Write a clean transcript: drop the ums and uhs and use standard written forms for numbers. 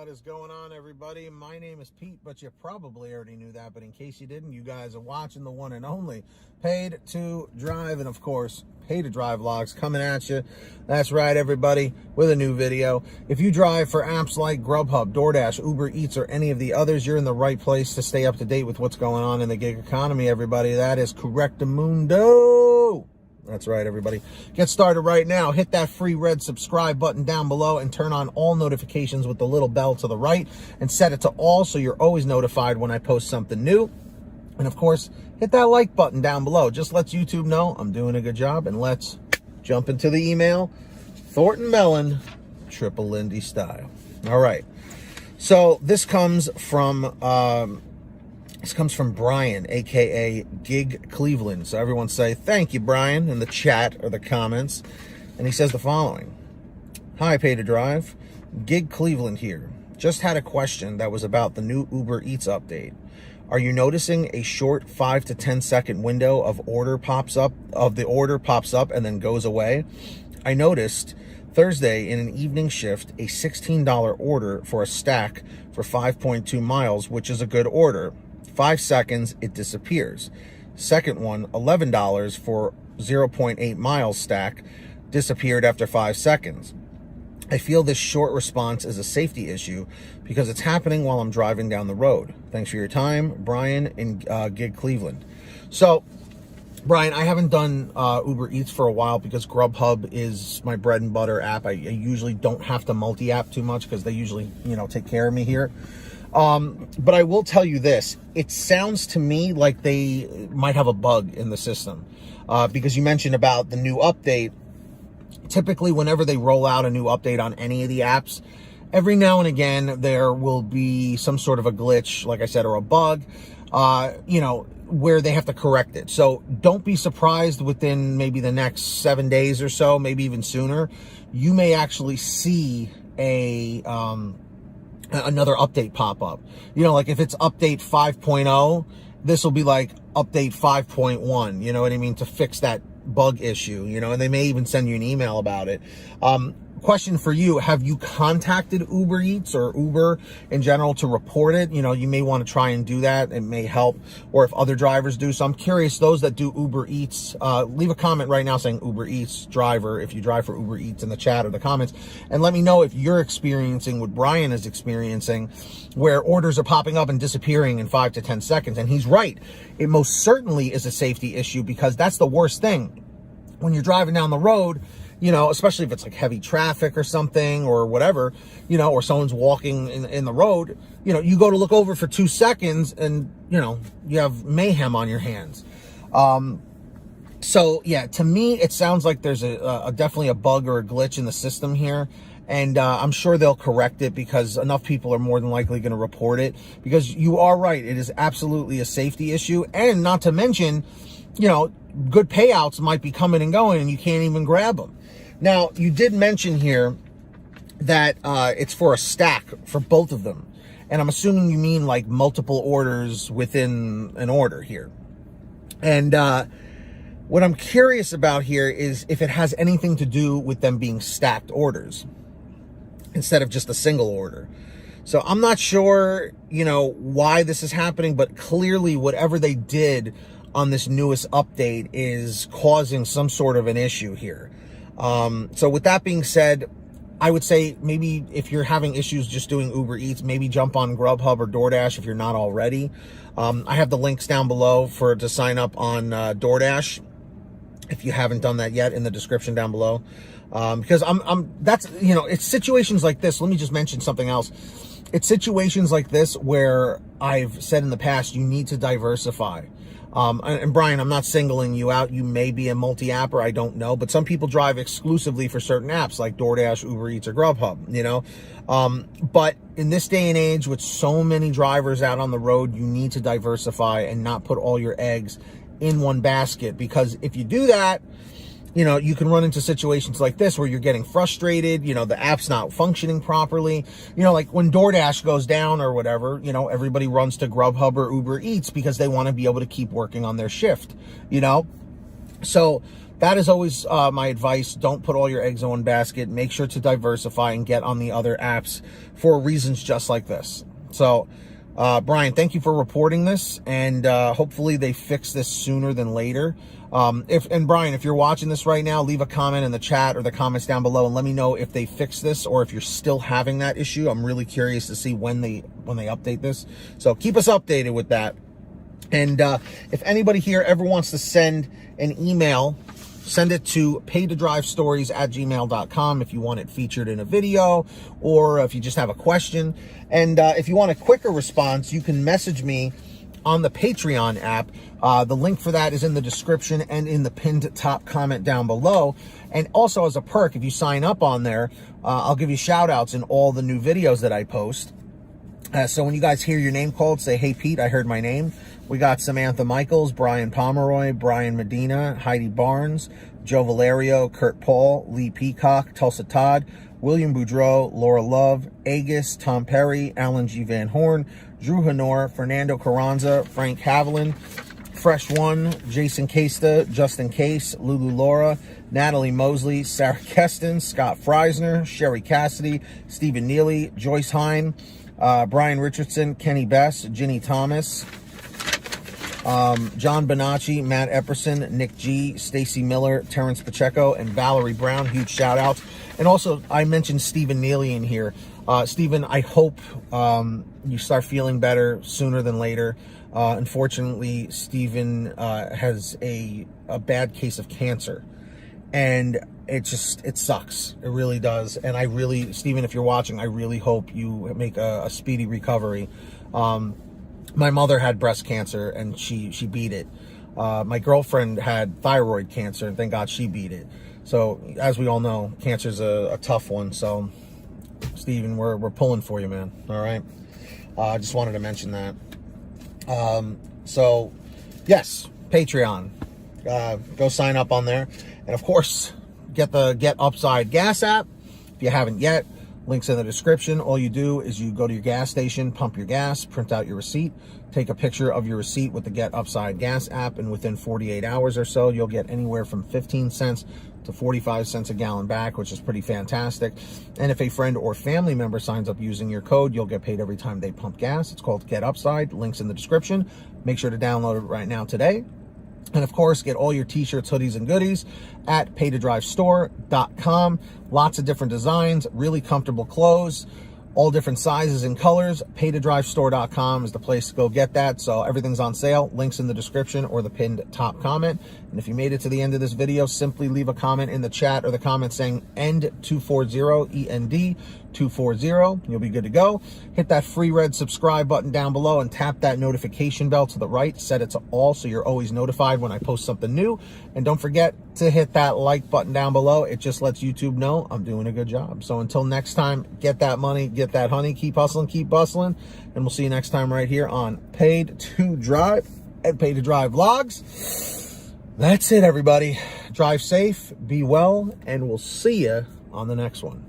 What is going on, everybody? My name is Pete, but you probably already knew that. But in case you didn't, you guys are watching the one and only Paid to Drive, and of course, Pay to Drive vlogs coming at you. That's right, everybody, with a new video. If you drive for apps like Grubhub, DoorDash, Uber Eats, or any of the others, you're in the right place to stay up to date with what's going on in the gig economy, everybody. That is Correctamundo. That's right, everybody. Get started right now. Hit that free red subscribe button down below and turn on all notifications with the little bell to the right and set it to all so you're always notified when I post something new. And of course, hit that like button down below. Just lets YouTube know I'm doing a good job. And let's jump into the email. Thornton Mellon, Triple Lindy style. All right. So this comes from Brian, aka Gig Cleveland. So everyone say thank you, Brian, in the chat or the comments. And he says the following. Hi, Pay to Drive. Gig Cleveland here. Just had a question that was about the new Uber Eats update. Are you noticing a short 5 to 10 second window of the order pops up and then goes away? I noticed Thursday in an evening shift a $16 order for a stack for 5.2 miles, which is a good order. 5 seconds, it disappears. Second one, $11 for 0.8 miles stack, disappeared after 5 seconds. I feel this short response is a safety issue because it's happening while I'm driving down the road. Thanks for your time, Brian in Gig Cleveland. So, Brian, I haven't done Uber Eats for a while because Grubhub is my bread and butter app. I usually don't have to multi-app too much because they usually, take care of me here. But I will tell you this, it sounds to me like they might have a bug in the system, because you mentioned about the new update. Typically, whenever they roll out a new update on any of the apps, every now and again, there will be some sort of a glitch, like I said, or a bug, where they have to correct it. So don't be surprised within maybe the next 7 days or so, maybe even sooner, you may actually see another update pop up. Like if it's update 5.0, this will be like update 5.1, you know what I mean, to fix that bug issue, and they may even send you an email about it. Question for you, have you contacted Uber Eats or Uber in general to report it? You may want to try and do that. It may help, or if other drivers do. So I'm curious, those that do Uber Eats, leave a comment right now saying Uber Eats driver, if you drive for Uber Eats, in the chat or the comments, and let me know if you're experiencing what Brian is experiencing, where orders are popping up and disappearing in 5 to 10 seconds. And he's right. It most certainly is a safety issue because that's the worst thing. When you're driving down the road, especially if it's like heavy traffic or something or whatever, or someone's walking in the road, you go to look over for 2 seconds and, you have mayhem on your hands. So yeah, to me, it sounds like there's definitely a bug or a glitch in the system here. And I'm sure they'll correct it because enough people are more than likely going to report it, because you are right. It is absolutely a safety issue. And not to mention, good payouts might be coming and going and you can't even grab them. Now, you did mention here that it's for a stack for both of them. And I'm assuming you mean like multiple orders within an order here. And what I'm curious about here is if it has anything to do with them being stacked orders instead of just a single order. So I'm not sure, why this is happening, but clearly whatever they did on this newest update is causing some sort of an issue here. So with that being said, I would say maybe if you're having issues just doing Uber Eats, maybe jump on Grubhub or DoorDash if you're not already. I have the links down below to sign up on DoorDash if you haven't done that yet, in the description down below. Because it's situations like this. Let me just mention something else. It's situations like this where I've said in the past, you need to diversify. And Brian, I'm not singling you out. You may be a multi-apper, I don't know. But some people drive exclusively for certain apps like DoorDash, Uber Eats, or Grubhub, But in this day and age, with so many drivers out on the road, you need to diversify and not put all your eggs in one basket. Because if you do that, you can run into situations like this where you're getting frustrated, the app's not functioning properly. Like when DoorDash goes down or whatever, everybody runs to Grubhub or Uber Eats because they want to be able to keep working on their shift, So that is always my advice. Don't put all your eggs in one basket. Make sure to diversify and get on the other apps for reasons just like this. So, Brian, thank you for reporting this, and hopefully they fix this sooner than later. And Brian, if you're watching this right now, leave a comment in the chat or the comments down below and let me know if they fix this or if you're still having that issue. I'm really curious to see when they update this. So keep us updated with that. And if anybody here ever wants to send an email, send it to paytodrivestories@gmail.com if you want it featured in a video or if you just have a question. And if you want a quicker response, you can message me on the Patreon app. The link for that is in the description and in the pinned top comment down below. And also as a perk, if you sign up on there, I'll give you shout outs in all the new videos that I post. So when you guys hear your name called, say, "Hey, Pete, I heard my name." We got Samantha Michaels, Brian Pomeroy, Brian Medina, Heidi Barnes, Joe Valerio, Kurt Paul, Lee Peacock, Tulsa Todd, William Boudreau, Laura Love, Agus, Tom Perry, Alan G. Van Horn, Drew Honor, Fernando Carranza, Frank Haviland, Fresh One, Jason Casta, Justin Case, Lulu Laura, Natalie Mosley, Sarah Keston, Scott Freisner, Sherry Cassidy, Stephen Neely, Joyce Hine, Brian Richardson, Kenny Bess, Ginny Thomas, John Bonacci, Matt Epperson, Nick G, Stacy Miller, Terrence Pacheco, and Valerie Brown. Huge shout outs. And also, I mentioned Stephen Neely in here. Stephen, I hope you start feeling better sooner than later. Unfortunately, Stephen has a bad case of cancer. And it sucks. It really does. And I really, Stephen, if you're watching, I really hope you make a speedy recovery. My mother had breast cancer and she beat it. My girlfriend had thyroid cancer and thank God she beat it. So as we all know, cancer's a tough one. So Stephen, we're pulling for you, man. All right. I just wanted to mention that. So yes, Patreon, go sign up on there. And of course, get the Get Upside gas app. If you haven't yet, links in the description. All you do is you go to your gas station, pump your gas, print out your receipt, take a picture of your receipt with the Get Upside gas app, and within 48 hours or so, you'll get anywhere from 15 cents to 45 cents a gallon back, which is pretty fantastic. And if a friend or family member signs up using your code, you'll get paid every time they pump gas. It's called Get Upside. Links in the description. Make sure to download it right now today. And of course, get all your t-shirts, hoodies, and goodies at paytodrivestore.com. Lots of different designs, really comfortable clothes, all different sizes and colors. Paytodrivestore.com is the place to go get that. So everything's on sale. Links in the description or the pinned top comment. And if you made it to the end of this video, simply leave a comment in the chat or the comment saying END240, END240. You'll be good to go. Hit that free red subscribe button down below and tap that notification bell to the right. Set it to all so you're always notified when I post something new. And don't forget to hit that like button down below. It just lets YouTube know I'm doing a good job. So until next time, get that money, get that honey, keep hustling, keep bustling. And we'll see you next time right here on Paid to Drive and Paid to Drive Vlogs. That's it, everybody. Drive safe, be well, and we'll see you on the next one.